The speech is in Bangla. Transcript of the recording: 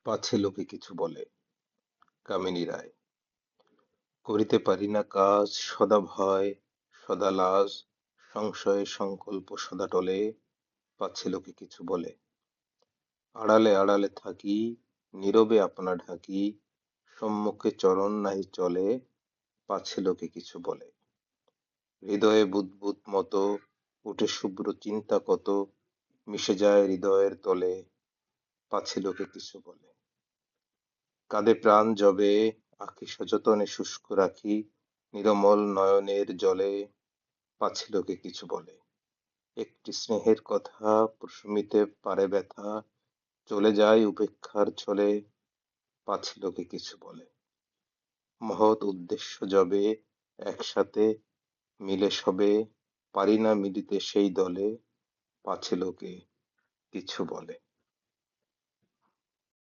পাছে লোকে কিছু বলে। কামিনী রায়। করিতে পারি না কাজ, সদা ভয়, সদা লাজ, সংশয়ে সংকল্প সদা টলে, পাছে লোকে কিছু বলে। আড়ালে আড়ালে থাকি, নীরবে আপনা ঢাকি, সম্মুখে চরণ নাহি চলে, পাছে লোকে কিছু বলে। হৃদয়ে বুদ্বুদ মতো উঠে শুভ্র চিন্তা কত, মিশে যায় হৃদয়ের তলে, পাছে লোকে কিছু বলে। কাঁধে প্রাণ যবে, আঁখি সযতনে শুষ্ক রাখি, নিরমল নয়নের জলে, পাছে লোকে কিছু বলে। একটি স্নেহের কথা প্রশমিতে পারে ব্যথা, চলে যায় উপেক্ষার ছলে, পাছে লোকে কিছু বলে। মহৎ উদ্দেশ্য যবে, একসাথে মিলে সবে, পারি না মিলিতে সেই দলে, পাছে লোকে কিছু বলে।